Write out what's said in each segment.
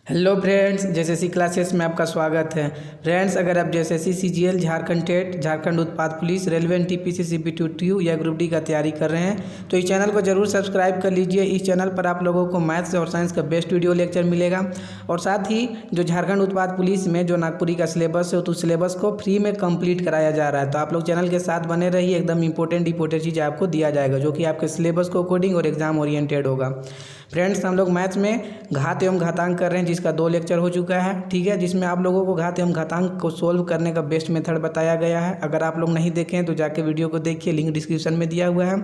Hello friends, JSSC classes में आपका स्वागत है। फ्रेंड्स, अगर आप JSSC CGL, Jharkhand TET, Jharkhand उत्पाद पुलिस, रेलवे एनटीपीसी सीपीटी या ग्रुप डी का तैयारी कर रहे हैं तो इस चैनल को जरूर सब्सक्राइब कर लीजिए। इस चैनल पर आप लोगों को मैथ्स और साइंस का बेस्ट वीडियो लेक्चर मिलेगा और साथ ही जो झारखंड उत्पाद पुलिस में जो नागपुरी का सिलेबस है तो सिलेबस को फ्री में कंप्लीट कराया जा रहा है। तो आप लोग चैनल के साथ बने रहिए, एकदम इंपॉर्टेंट चीज़ आपको दिया जाएगा जो कि आपके सिलेबस को कोडिंग और एग्जाम ओरिएंटेड होगा। फ्रेंड्स, हम लोग मैथ्स में घात एवं घातांक कर रहे हैं जिसका 2 लेक्चर हो चुका है, ठीक है, जिसमें आप लोगों को घात एवं घातांक को सोल्व करने का बेस्ट मेथड बताया गया है। अगर आप लोग नहीं देखें तो जाके वीडियो को देखिए, लिंक डिस्क्रिप्शन में दिया हुआ है।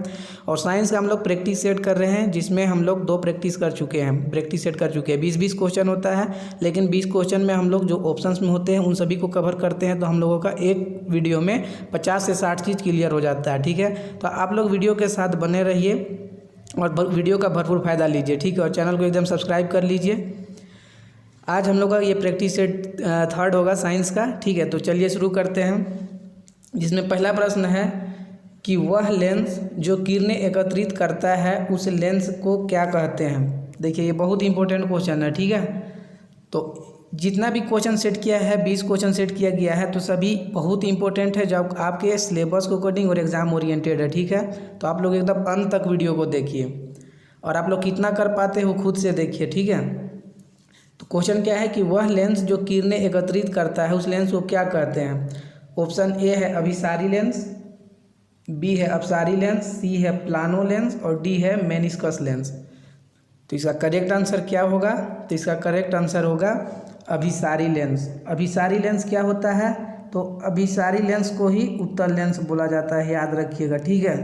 और साइंस का हम लोग प्रैक्टिस सेट कर रहे हैं जिसमें हम लोग 2 प्रैक्टिस सेट कर चुके हैं। 20-20 क्वेश्चन होता है, लेकिन 20 क्वेश्चन में हम लोग जो ऑप्शंस में होते हैं उन सभी को कवर करते हैं तो हम लोगों का एक वीडियो में 50 से 60 चीज़ क्लियर हो जाता है, ठीक है। तो आप लोग वीडियो के साथ बने रहिए और वीडियो का भरपूर फ़ायदा लीजिए, ठीक है, और चैनल को एकदम सब्सक्राइब कर लीजिए। आज हम लोग का ये प्रैक्टिस सेट 3rd होगा साइंस का, ठीक है। तो चलिए शुरू करते हैं, जिसमें पहला प्रश्न है कि वह लेंस जो किरणें एकत्रित करता है उस लेंस को क्या कहते हैं। देखिए, ये बहुत इंपॉर्टेंट क्वेश्चन है, ठीक है। तो जितना भी क्वेश्चन सेट किया है, 20 क्वेश्चन सेट किया गया है, तो सभी बहुत इंपॉर्टेंट है जब आपके सिलेबस को कोडिंग और एग्जाम ओरिएंटेड है, ठीक है। तो आप लोग एकदम अंत तक वीडियो को देखिए और आप लोग कितना कर पाते हो खुद से देखिए, ठीक है। तो क्वेश्चन क्या है कि वह लेंस जो किरणें एकत्रित करता है उस लेंस को क्या कहते हैं। ऑप्शन ए है अभिसारी लेंस, बी है अपसारी लेंस, सी है प्लानो लेंस और डी है मेनिस्कस लेंस। तो इसका करेक्ट आंसर क्या होगा? तो इसका करेक्ट आंसर होगा अभिसारी लेंस। अभिसारी लेंस क्या होता है? तो अभिसारी लेंस को ही उत्तल लेंस बोला जाता है, याद रखिएगा, ठीक है।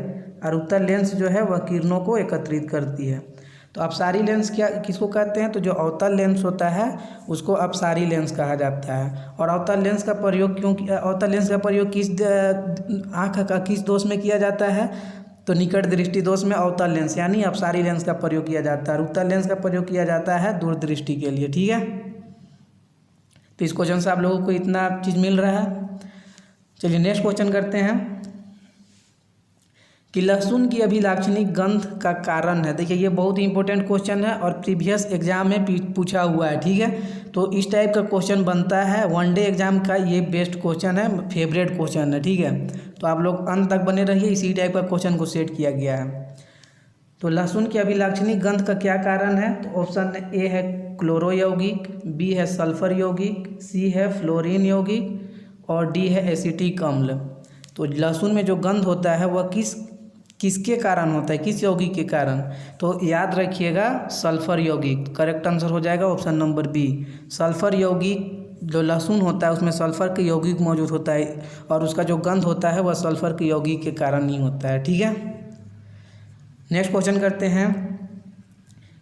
और उत्तल लेंस जो है वह किरणों को एकत्रित करती है। तो अपसारी लेंस क्या किसको कहते हैं? तो जो अवतल लेंस होता है उसको अपसारी लेंस कहा जाता है। और अवतल लेंस का प्रयोग अवतल लेंस का प्रयोग किस आँख का किस दोष में किया जाता है? तो निकट दृष्टि दोष में अवतल लेंस यानी अपसारी लेंस का प्रयोग किया जाता है और उत्तल लेंस का प्रयोग किया जाता है दूरदृष्टि के लिए, ठीक है। तो इस क्वेश्चन से आप लोगों को इतना चीज़ मिल रहा है। चलिए नेक्स्ट क्वेश्चन करते हैं कि लहसुन की अभिलाक्षणी गंध का कारण है। देखिए, ये बहुत ही इंपॉर्टेंट क्वेश्चन है और प्रीवियस एग्जाम में पूछा हुआ है, ठीक है। तो इस टाइप का क्वेश्चन बनता है, वनडे एग्जाम का ये बेस्ट क्वेश्चन है, फेवरेट क्वेश्चन है, ठीक है। तो आप लोग अंत तक बने रहिए, इसी टाइप का क्वेश्चन को सेट किया गया है। तो लहसुन की अभिलाक्षणी गंध का क्या कारण है? तो ऑप्शन ए है क्लोरो यौगिक, बी है सल्फर यौगिक, सी है फ्लोरीन यौगिक और डी है एसिटिक अम्ल। तो लहसुन में जो गंध होता है वह किसके कारण होता है, किस यौगिक के कारण? तो याद रखिएगा सल्फर यौगिक। करेक्ट आंसर हो जाएगा ऑप्शन नंबर बी। सल्फर यौगिक जो लहसुन होता है उसमें सल्फर के यौगिक मौजूद होता है और उसका जो गंध होता है वह सल्फर के यौगिक के कारण ही होता है, ठीक है। नेक्स्ट क्वेश्चन करते हैं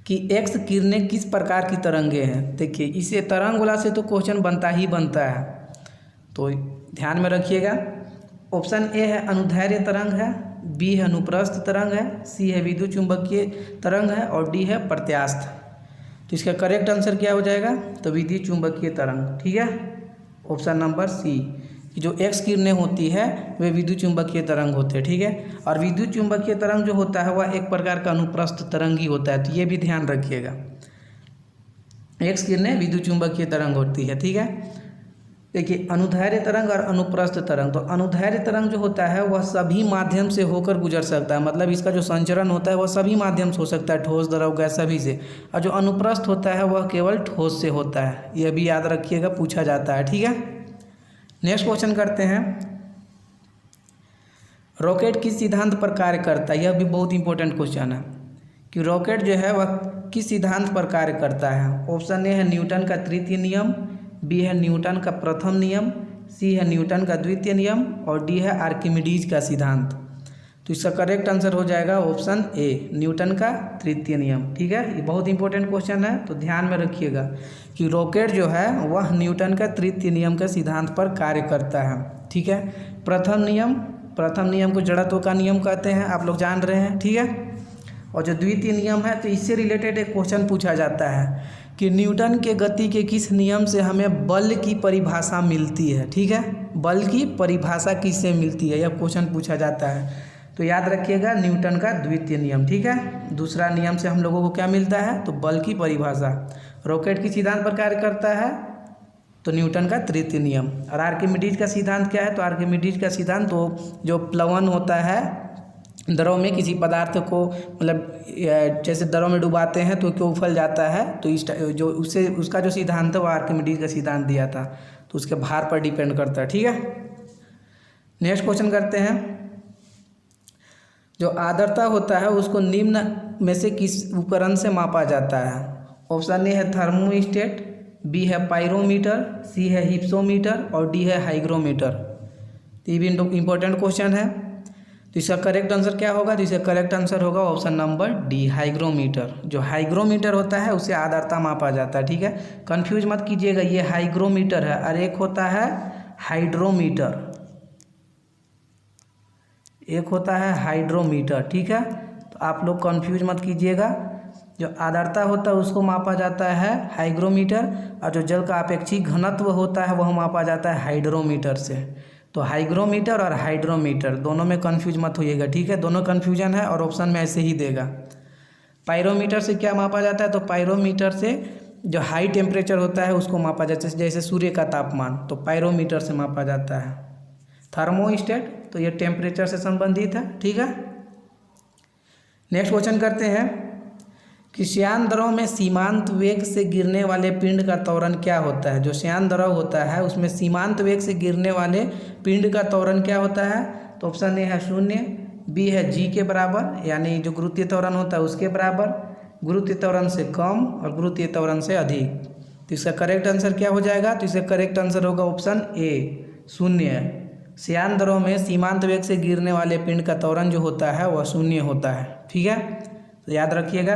कि एक्स किरणें किस प्रकार की तरंगे हैं। देखिए, इसे तरंग वाला से तो क्वेश्चन बनता ही बनता है, तो ध्यान में रखिएगा। ऑप्शन ए है अनुदैर्ध्य तरंग है, बी है अनुप्रस्थ तरंग है, सी है विद्युत चुंबकीय तरंग है और डी है प्रत्यास्थ। तो इसका करेक्ट आंसर क्या हो जाएगा? तो विद्युत चुंबकीय तरंग, ठीक है, ऑप्शन नंबर सी। कि जो एक्स किरणें होती है वे विद्युत चुंबकीय तरंग होते हैं, ठीक है। और विद्युत चुंबकीय तरंग जो होता है वह एक प्रकार का अनुप्रस्थ तरंग ही होता है, तो ये भी ध्यान रखिएगा। एक्स किरणें विद्युत चुंबकीय तरंग होती है, ठीक है। देखिए, अनुदैर्ध्य तरंग और अनुप्रस्थ तरंग। तो अनुदैर्ध्य तरंग जो होता है वह सभी माध्यम से होकर गुजर सकता है, मतलब इसका जो संचरण होता है वह सभी माध्यम से हो सकता है, ठोस, द्रव, गैस, सभी से। और जो अनुप्रस्थ होता है वह केवल ठोस से होता है, यह भी याद रखिएगा, पूछा जाता है, ठीक है। नेक्स्ट क्वेश्चन करते हैं, रॉकेट किस सिद्धांत पर कार्य करता है। यह भी बहुत इंपॉर्टेंट क्वेश्चन है कि रॉकेट जो है वह किस सिद्धांत पर कार्य करता है। ऑप्शन ए है न्यूटन का तृतीय नियम, बी है न्यूटन का प्रथम नियम, सी है न्यूटन का द्वितीय नियम और डी है आर्किमिडीज का सिद्धांत। तो इसका करेक्ट आंसर हो जाएगा ऑप्शन ए, न्यूटन का तृतीय नियम, ठीक है। ये बहुत इंपॉर्टेंट क्वेश्चन है, तो ध्यान में रखिएगा कि रॉकेट जो है वह न्यूटन का तृतीय नियम के सिद्धांत पर कार्य करता है, ठीक है। प्रथम नियम को जड़त्व का नियम कहते हैं, आप लोग जान रहे हैं, ठीक है। और जो द्वितीय नियम है तो इससे रिलेटेड एक क्वेश्चन पूछा जाता है कि न्यूटन के गति के किस नियम से हमें बल की परिभाषा मिलती है, ठीक है। बल की परिभाषा किससे मिलती है, यह क्वेश्चन पूछा जाता है। तो याद रखिएगा न्यूटन का द्वितीय नियम, ठीक है। दूसरा नियम से हम लोगों को क्या मिलता है? तो बल की परिभाषा। रॉकेट किस सिद्धांत पर कार्य करता है? तो न्यूटन का तृतीय नियम। और आर्किमिडीज का सिद्धांत क्या है? तो आर्किमिडीज का सिद्धांत तो जो प्लवन होता है द्रव में, किसी पदार्थ को मतलब जैसे द्रव में डुबाते हैं तो क्यों उफल जाता है, तो इस जो उससे उसका जो सिद्धांत है वो आर्किमिडीज का सिद्धांत दिया था, तो उसके भार पर डिपेंड करता है। ठीक है, नेक्स्ट क्वेश्चन करते हैं। जो आर्द्रता होता है उसको निम्न में से किस उपकरण से मापा जाता है? ऑप्शन ए है थर्मोस्टेट, बी है पायरोमीटर, सी है हिप्सोमीटर और डी है हाइग्रोमीटर। तो ये भी इंपॉर्टेंट क्वेश्चन है। तो इसका करेक्ट आंसर क्या होगा? तो इसका करेक्ट आंसर होगा ऑप्शन नंबर डी, हाइग्रोमीटर। जो हाइग्रोमीटर होता है उससे आर्द्रता मापा जाता है। ठीक है, कंफ्यूज मत कीजिएगा, ये हाइग्रोमीटर है और एक होता है हाइड्रोमीटर, एक होता है हाइड्रोमीटर। ठीक है, तो आप लोग कंफ्यूज मत कीजिएगा। जो आर्द्रता होता है उसको मापा जाता है हाइग्रोमीटर, और जो जल का अपेक्षिक घनत्व होता है वह मापा जाता है हाइड्रोमीटर से। तो हाइग्रोमीटर और हाइड्रोमीटर दोनों में कंफ्यूज मत होइएगा। ठीक है, दोनों कंफ्यूजन है और ऑप्शन में ऐसे ही देगा। पायरोमीटर से क्या मापा जाता है? तो पायरोमीटर से जो हाई टेम्परेचर होता है उसको मापा जाता है, जैसे सूर्य का तापमान, तो पायरोमीटर से मापा जाता है। थर्मोस्टेट तो ये टेम्परेचर से संबंधित है। ठीक है, नेक्स्ट क्वेश्चन करते हैं कि श्यान द्रव में सीमांत वेग से गिरने वाले पिंड का त्वरण क्या होता है? जो श्यान द्रव होता है उसमें सीमांत वेग से गिरने वाले पिंड का त्वरण क्या होता है? तो ऑप्शन ए है 0, बी है g के बराबर, यानी जो गुरुत्वीय त्वरण होता है उसके बराबर, गुरुत्वीय त्वरण से कम और गुरुत्वीय त्वरण से अधिक। तो इसका करेक्ट आंसर क्या हो जाएगा? तो इसका करेक्ट आंसर होगा ऑप्शन ए, 0। श्यान द्रव में सीमांत वेग से गिरने वाले पिंड का त्वरण जो होता है वह 0 होता है। ठीक है, तो याद रखिएगा।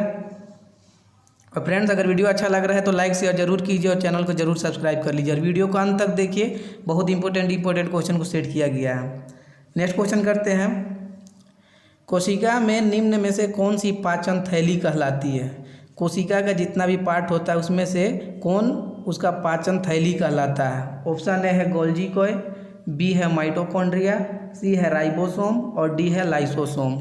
और फ्रेंड्स, अगर वीडियो अच्छा लग रहा है तो लाइक शेयर जरूर कीजिए और चैनल को जरूर सब्सक्राइब कर लीजिए और वीडियो को अंत तक देखिए, बहुत इंपॉर्टेंट क्वेश्चन को सेट किया गया है। नेक्स्ट क्वेश्चन करते हैं। कोशिका में निम्न में से कौन सी पाचन थैली कहलाती है? कोशिका का जितना भी पार्ट होता है उसमें से कौन उसका पाचन थैली कहलाता है? ऑप्शन ए है गोल्जी कॉय, बी है माइटोकॉन्ड्रिया, सी है राइबोसोम और डी है लाइसोसोम।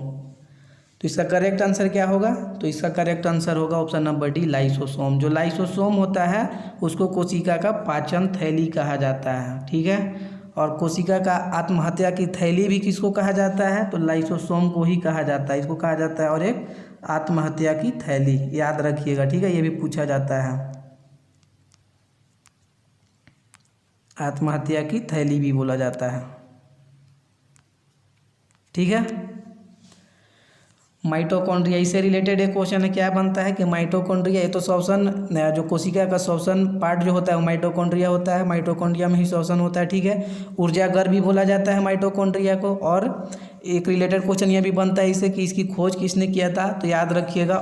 तो इसका करेक्ट आंसर क्या होगा? तो इसका करेक्ट आंसर होगा ऑप्शन नंबर डी, लाइसोसोम। जो लाइसोसोम होता है उसको कोशिका का पाचन थैली कहा जाता है। ठीक है, और कोशिका का आत्महत्या की थैली भी किसको कहा जाता है? तो लाइसोसोम को ही कहा जाता है, इसको कहा जाता है। और एक आत्महत्या की थैली, याद रखिएगा। ठीक है, ये भी पूछा जाता है, आत्महत्या की थैली भी बोला जाता है। ठीक है, माइटोकॉन्ड्रिया, इससे रिलेटेड एक क्वेश्चन है, क्या बनता है कि माइटोकॉन्ड्रिया, ये तो श्वसन, जो कोशिका का श्वसन पार्ट जो होता है वो माइटोकॉन्ड्रिया होता है, माइटोकॉन्ड्रिया में ही श्वसन होता है। ठीक है, ऊर्जागर भी बोला जाता है माइटोकॉन्ड्रिया को। और एक रिलेटेड क्वेश्चन यह भी बनता है इससे कि इसकी खोज किसने किया था? तो याद रखिएगा,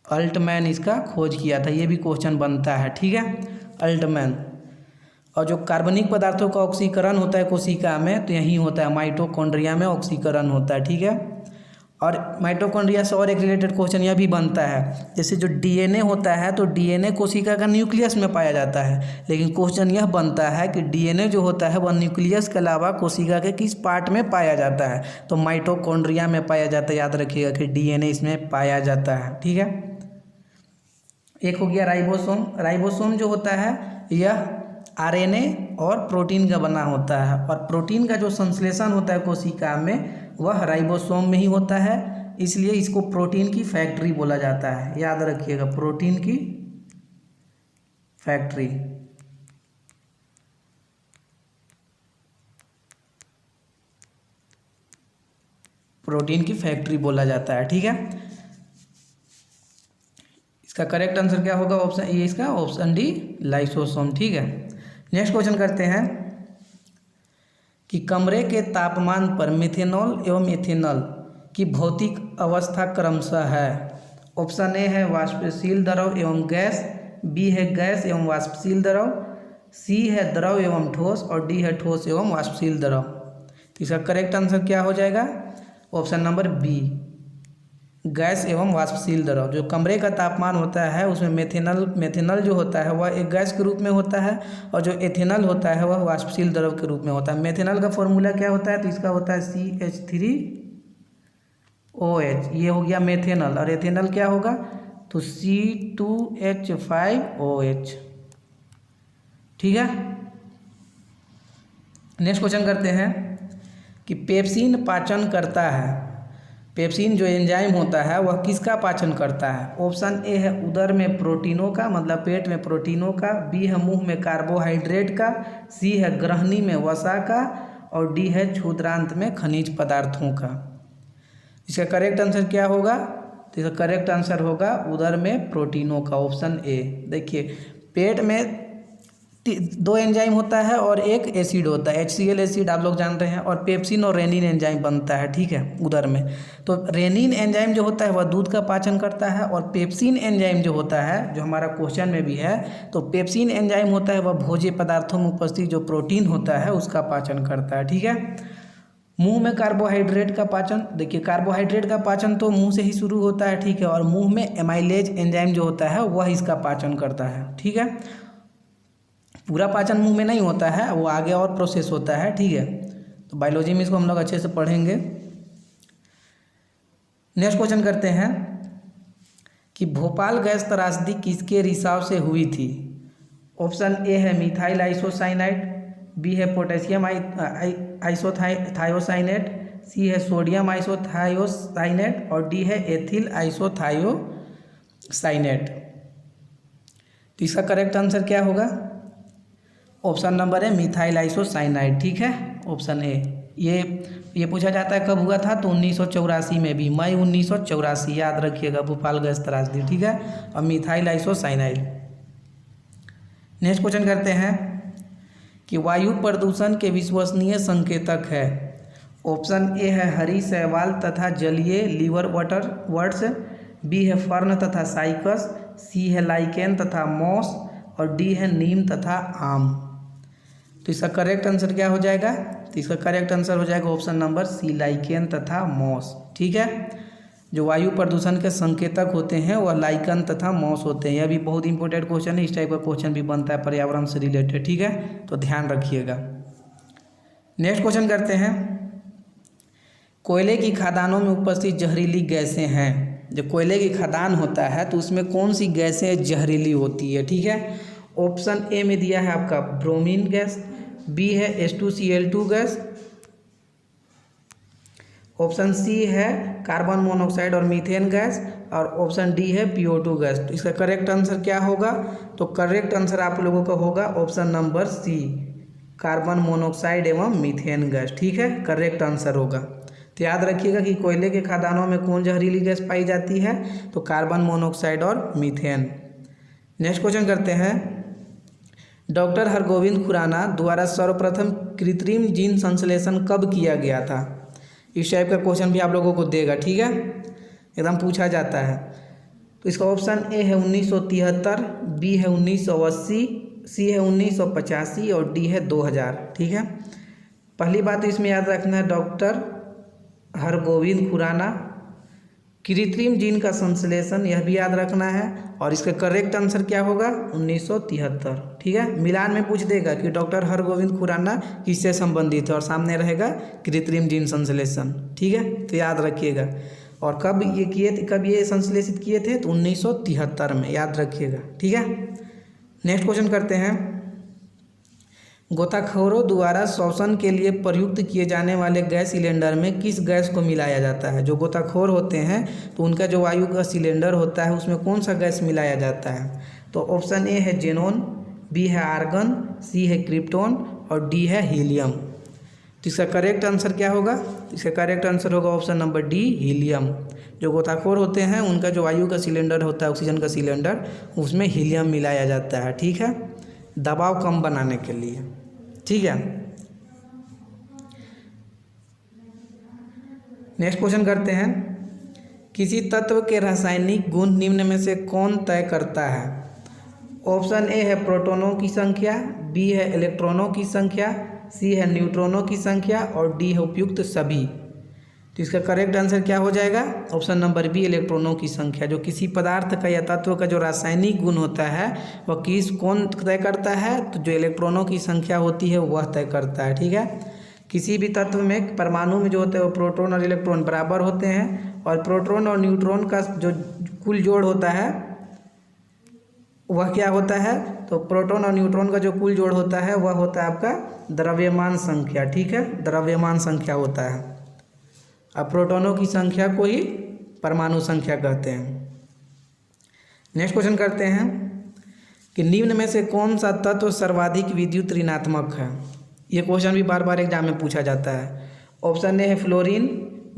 अल्टमैन इसका खोज किया था, ये भी क्वेश्चन बनता है। ठीक है, अल्टमैन। और जो कार्बनिक पदार्थों का ऑक्सीकरण होता है कोशिका में, तो यही होता है, माइटोकॉन्ड्रिया में ऑक्सीकरण होता है। ठीक है, और माइटोकॉन्ड्रिया से और एक रिलेटेड क्वेश्चन यह भी बनता है, जैसे जो डीएनए होता है तो डीएनए कोशिका का न्यूक्लियस में पाया जाता है, लेकिन क्वेश्चन यह बनता है कि डीएनए जो होता है वह न्यूक्लियस के अलावा कोशिका के किस पार्ट में पाया जाता है? तो माइटोकॉन्ड्रिया में पाया जाता है। याद रखिएगा कि डीएनए इसमें पाया जाता है। ठीक है, एक हो गया राइबोसोम। राइबोसोम जो होता है यह आरएनए और प्रोटीन का बना होता है, और प्रोटीन का जो संश्लेषण होता है कोशिका में वह राइबोसोम में ही होता है, इसलिए इसको प्रोटीन की फैक्ट्री बोला जाता है। याद रखिएगा, प्रोटीन की फैक्ट्री। प्रोटीन की फैक्ट्री बोला जाता है। ठीक है, इसका करेक्ट आंसर क्या होगा? ऑप्शन ए, इसका ऑप्शन डी, लाइसोसोम। ठीक है, नेक्स्ट क्वेश्चन करते हैं कि कमरे के तापमान पर मेथेनॉल एवं इथेनॉल की भौतिक अवस्था क्रमशः है। ऑप्शन ए है वाष्पशील द्रव एवं गैस, बी है गैस एवं वाष्पशील द्रव, सी है द्रव एवं ठोस और डी है ठोस एवं वाष्पशील द्रव। तो इसका करेक्ट आंसर क्या हो जाएगा? ऑप्शन नंबर बी, गैस एवं वाष्पशील द्रव। जो कमरे का तापमान होता है उसमें मेथेनॉल जो होता है वह एक गैस के रूप में होता है, और जो एथेनॉल होता है वह वाष्पशील द्रव के रूप में होता है। मेथेनॉल का फॉर्मूला क्या होता है? तो इसका होता है CH3OH, ये हो गया मेथेनॉल। और एथेनॉल क्या होगा? तो C2H5OH। ठीक है। नेक्स्ट क्वेश्चन करते हैं कि पेप्सिन पाचन करता है, पेप्सिन जो एंजाइम होता है वह किसका पाचन करता है? ऑप्शन ए है उदर में प्रोटीनों का, मतलब पेट में प्रोटीनों का, बी है मुंह में कार्बोहाइड्रेट का, सी है ग्रहणी में वसा का, और डी है क्षुद्रांत में खनिज पदार्थों का। इसका करेक्ट आंसर क्या होगा? तो इसका करेक्ट आंसर होगा उदर में प्रोटीनों का, ऑप्शन ए। देखिए पेट में दो एंजाइम होता है और एक एसिड होता है, HCl एसिड आप लोग जान रहे हैं, और पेप्सिन और रेनिन एंजाइम बनता है। ठीक है, उदर में। तो रेनिन एंजाइम जो होता है वह दूध का पाचन करता है, और पेप्सिन एंजाइम जो होता है, जो हमारा क्वेश्चन में भी है, तो पेप्सिन एंजाइम होता है वह भोज्य पदार्थों में उपस्थित जो प्रोटीन होता है उसका पाचन करता है। ठीक है। मुंह में कार्बोहाइड्रेट का पाचन, देखिए कार्बोहाइड्रेट का पाचन तो मुंह से ही शुरू होता है। ठीक है। और मुंह में एमाइलेज एंजाइम जो होता है वह इसका पाचन करता है। ठीक है। पूरा पाचन मुंह में नहीं होता है, वो आगे और प्रोसेस होता है। ठीक है। तो बायोलॉजी में इसको हम लोग अच्छे से पढ़ेंगे। नेक्स्ट क्वेश्चन करते हैं कि भोपाल गैस त्रासदी किसके रिसाव से हुई थी? ऑप्शन ए है मिथाइल आइसोसाइनाइड, बी है पोटेशियम आइसोथायोसाइनेट, सी है सोडियम आइसोथायोसाइनेट, और डी है एथिल आइसोथायोसाइनेट। तो इसका करेक्ट आंसर क्या होगा? ऑप्शन नंबर है मिथाइल आइसोसाइनाइड। ठीक है, ऑप्शन ए। ये पूछा जाता है कब हुआ था? तो 1984 में भी, मई 1984, याद रखिएगा, भोपाल गैस त्रासदी। ठीक है। और मिथाइल आइसोसाइनाइड। नेक्स्ट क्वेश्चन करते हैं कि वायु प्रदूषण के विश्वसनीय संकेतक है। ऑप्शन ए है हरी शैवाल तथा जलीय लीवर वाटर वर्ड्स, बी है फर्न तथा साइकस, सी है लाइकेन तथा मॉस, और डी है नीम तथा आम। तो इसका करेक्ट आंसर क्या हो जाएगा? तो इसका करेक्ट आंसर हो जाएगा ऑप्शन नंबर सी, लाइकेन तथा मॉस। ठीक है। जो वायु प्रदूषण के संकेतक होते हैं वह लाइकन तथा मॉस होते हैं। यह भी बहुत इंपॉर्टेंट क्वेश्चन है, इस टाइप का क्वेश्चन भी बनता है पर्यावरण से रिलेटेड। ठीक है, तो ध्यान रखिएगा। नेक्स्ट क्वेश्चन करते हैं, कोयले की खदानों में उपस्थित जहरीली गैसें हैं। जब कोयले की खदान होता है तो उसमें कौन सी गैसें जहरीली होती है? ठीक है। ऑप्शन ए में दिया है आपका ब्रोमीन गैस, बी है H2Cl2 गैस, ऑप्शन सी है कार्बन मोनोऑक्साइड और मीथेन गैस, और ऑप्शन डी है PO2 गैस। तो इसका करेक्ट आंसर क्या होगा? तो करेक्ट आंसर आप लोगों का होगा option number C, carbon monoxide एवं मीथेन गैस। ठीक है, करेक्ट आंसर होगा। तो याद रखिएगा कि कोयले के खदानों में कौन जहरीली गैस पाई जाती है? तो कार्बन मोनोऑक्साइड और मीथेन। नेक्स्ट क्वेश्चन करते हैं, डॉक्टर हरगोविंद खुराना द्वारा सर्वप्रथम कृत्रिम जीन संश्लेषण कब किया गया था? इस टाइप का क्वेश्चन भी आप लोगों को देगा। ठीक है, एकदम पूछा जाता है। तो इसका ऑप्शन ए है 1973, बी है 1980, सी है 1985, और डी है 2000। ठीक है। पहली बात तो इसमें याद रखना है डॉक्टर हरगोविंद खुराना, कृत्रिम जीन का संश्लेषण, यह भी याद रखना है। और इसका करेक्ट आंसर क्या होगा? 1973। ठीक है। मिलान में पूछ देगा कि डॉक्टर हरगोविंद खुराना किससे संबंधित है, और सामने रहेगा कृत्रिम जीन संश्लेषण। ठीक है, तो याद रखिएगा। और कब ये किए थे, कब ये संश्लेषित किए थे? तो 1973 में, याद रखिएगा। ठीक है। नेक्स्ट क्वेश्चन करते हैं, गोताखोरों द्वारा श्वसन के लिए प्रयुक्त किए जाने वाले गैस सिलेंडर में किस गैस को मिलाया जाता है? जो गोताखोर होते हैं तो उनका जो वायु का सिलेंडर होता है उसमें कौन सा गैस मिलाया जाता है? तो ऑप्शन ए है जेनॉन, बी है आर्गन, सी है क्रिप्टॉन, और डी है हीलियम। तो इसका करेक्ट आंसर क्या होगा? इसका करेक्ट आंसर होगा ऑप्शन नंबर डी, हीलियम। जो गोताखोर होते हैं उनका जो वायु का सिलेंडर होता है, ऑक्सीजन का सिलेंडर, उसमें हीलियम मिलाया जाता है। ठीक है, दबाव कम बनाने के लिए। ठीक है। नेक्स्ट क्वेश्चन करते हैं, किसी तत्व के रासायनिक गुण निम्न में से कौन तय करता है? ऑप्शन ए है प्रोटॉनों की संख्या, बी है इलेक्ट्रॉनों की संख्या, सी है न्यूट्रॉनों की संख्या, और डी है उपयुक्त सभी। तो इसका करेक्ट आंसर क्या हो जाएगा? ऑप्शन नंबर बी, इलेक्ट्रॉनों की संख्या। जो किसी पदार्थ का या तत्व का जो रासायनिक गुण होता है वह कौन तय करता है? तो जो इलेक्ट्रॉनों की संख्या होती है वह तय करता है। ठीक है। किसी भी तत्व में परमाणु में जो होता है वो प्रोटॉन और इलेक्ट्रॉन बराबर होते हैं, और प्रोटॉन और न्यूट्रॉन का जो कुल जोड़ होता है वह क्या होता है, तो प्रोटॉन और न्यूट्रॉन का जो कुल जोड़ होता है वह होता है आपका द्रव्यमान संख्या। ठीक है, द्रव्यमान संख्या होता है। अब प्रोटॉनों की संख्या को ही परमाणु संख्या कहते हैं। नेक्स्ट क्वेश्चन करते हैं कि निम्न में से कौन सा तत्व सर्वाधिक विद्युत ऋणात्मक है। ये क्वेश्चन भी बार बार एग्जाम में पूछा जाता है। ऑप्शन ए है फ्लोरीन,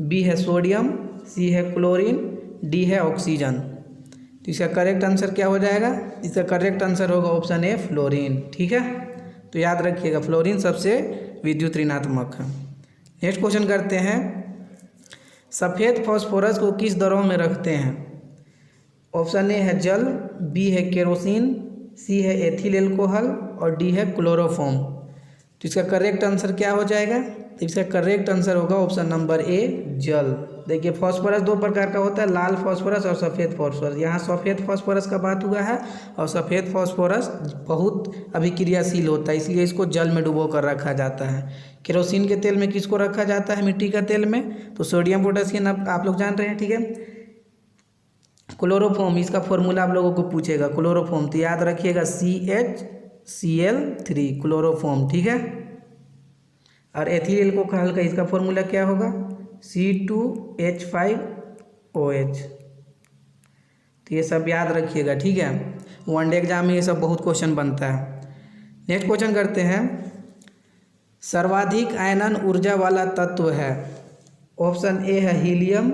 बी है सोडियम, सी है क्लोरीन, डी है ऑक्सीजन। तो इसका करेक्ट आंसर क्या हो जाएगा, इसका करेक्ट आंसर होगा ऑप्शन ए फ्लोरीन। ठीक है, तो याद रखिएगा फ्लोरीन सबसे विद्युत ऋणात्मक है। नेक्स्ट क्वेश्चन करते हैं, सफ़ेद फास्फोरस को किस दरों में रखते हैं। ऑप्शन ए है जल, बी है केरोसिन, सी है एथिल एल्कोहल और डी है क्लोरोफॉर्म। तो इसका करेक्ट आंसर क्या हो जाएगा, तो इसका करेक्ट आंसर होगा ऑप्शन नंबर ए जल। देखिए फास्फोरस दो प्रकार का होता है, लाल फास्फोरस और सफ़ेद फास्फोरस। यहाँ सफ़ेद फास्फोरस का बात हुआ है और सफ़ेद फास्फोरस बहुत अभिक्रियाशील होता है, इसलिए इसको जल में डुबो कर रखा जाता है। केरोसिन के तेल में किसको रखा जाता है, मिट्टी का तेल में, तो सोडियम पोटेशियम आप लोग जान रहे हैं। ठीक है, क्लोरोफॉर्म इसका फॉर्मूला आप लोगों को पूछेगा, क्लोरोफॉर्म तो याद रखिएगा CHCl3 क्लोरोफॉर्म। ठीक है, और एथिल एल्कोहल का इसका फॉर्मूला क्या होगा, C2H5OH। तो ये सब याद रखिएगा। ठीक है, वनडे एग्जाम में ये सब बहुत क्वेश्चन बनता है। नेक्स्ट क्वेश्चन करते हैं, सर्वाधिक आयनन ऊर्जा वाला तत्व है। ऑप्शन ए है हीलियम,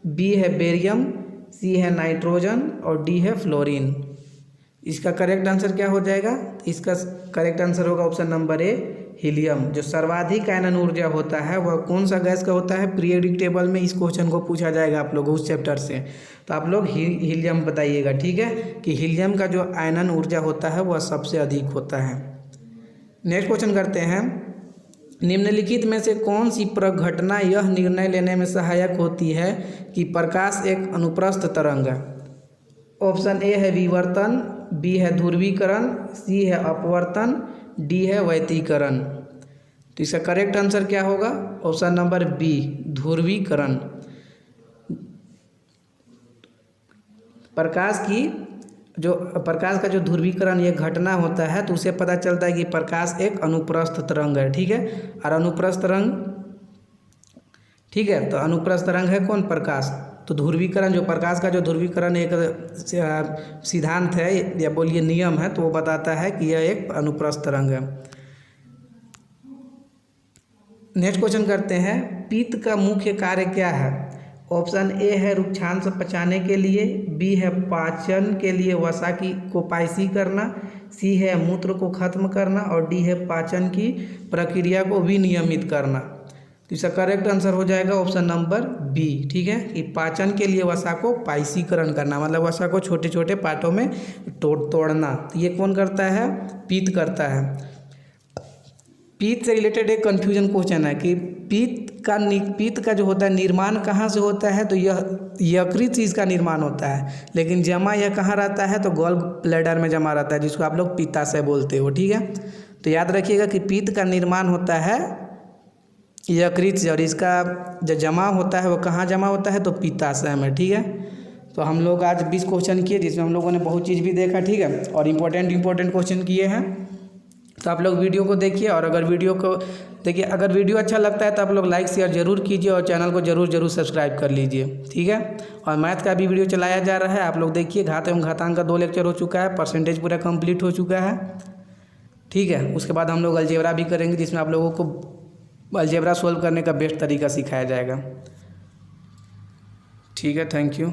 बी है बेरियम, सी है नाइट्रोजन और डी है फ्लोरीन। इसका करेक्ट आंसर क्या हो जाएगा, इसका करेक्ट आंसर होगा ऑप्शन नंबर ए हीलियम। जो सर्वाधिक आयनन ऊर्जा होता है वह कौन सा गैस का होता है, पीरियोडिक टेबल में इस क्वेश्चन को पूछा जाएगा आप लोग उस चैप्टर से, तो आप लोग हीलियम बताइएगा। ठीक है, कि हीलियम का जो आयनन ऊर्जा होता है वह सबसे अधिक होता है। नेक्स्ट क्वेश्चन करते हैं, निम्नलिखित में से कौन सी प्रघटना यह निर्णय लेने में सहायक होती है कि प्रकाश एक अनुप्रस्थ तरंग है। ऑप्शन ए है विवर्तन, बी है ध्रुवीकरण, सी है अपवर्तन, डी है व्यतिकरण। तो इसका करेक्ट आंसर क्या होगा, ऑप्शन नंबर बी ध्रुवीकरण। प्रकाश का जो ध्रुवीकरण ये घटना होता है तो उसे पता चलता है कि प्रकाश एक अनुप्रस्थ तरंग है। ठीक है, और अनुप्रस्थ तरंग, ठीक है, तो अनुप्रस्थ तरंग है कौन, प्रकाश। तो ध्रुवीकरण जो प्रकाश का जो ध्रुवीकरण एक सिद्धांत है या बोलिए नियम है, तो वो बताता है कि यह एक अनुप्रस्थ तरंग है। नेक्स्ट क्वेश्चन करते हैं, पित्त का मुख्य कार्य क्या है। ऑप्शन ए है रुक्षांश पचाने के लिए, बी है पाचन के लिए वसा को पायसी करना, सी है मूत्र को खत्म करना और डी है पाचन की प्रक्रिया को विनियमित करना। तो इसका करेक्ट आंसर हो जाएगा ऑप्शन नंबर बी। ठीक है, कि पाचन के लिए वसा को पायसीकरण करना, मतलब वसा को छोटे छोटे पार्टों में तोड़ना। तो ये कौन करता है, पित्त करता है। पित्त से रिलेटेड एक कन्फ्यूजन क्वेश्चन है कि पित्त का जो होता है निर्माण कहाँ से होता है, तो यह यकृत से इसका निर्माण होता है, लेकिन जमा यह कहाँ रहता है, तो गॉल ब्लैडर में जमा रहता है, जिसको आप लोग पित्ताशय बोलते हो। ठीक है, तो याद रखिएगा कि पित्त का निर्माण होता है यकृत से और इसका जो जमा होता है वो कहाँ जमा होता है, तो पित्ताशय में। ठीक है, तो हम लोग आज 20 क्वेश्चन किए जिसमें हम लोगों ने बहुत चीज़ भी देखा। ठीक है, और इम्पोर्टेंट क्वेश्चन किए हैं, तो आप लोग वीडियो को देखिए। और अगर वीडियो को देखिए, अगर वीडियो अच्छा लगता है तो आप लोग लाइक शेयर जरूर कीजिए और चैनल को जरूर सब्सक्राइब कर लीजिए। ठीक है, और मैथ का भी वीडियो चलाया जा रहा है, आप लोग देखिए। घात एवं घातांक का 2 लेक्चर हो चुका है, परसेंटेज पूरा कंप्लीट हो चुका है। ठीक है, उसके बाद हम लोग अलजेब्रा भी करेंगे, जिसमें आप लोगों को अलजेब्रा सोल्व करने का बेस्ट तरीका सिखाया जाएगा। ठीक है, थैंक यू।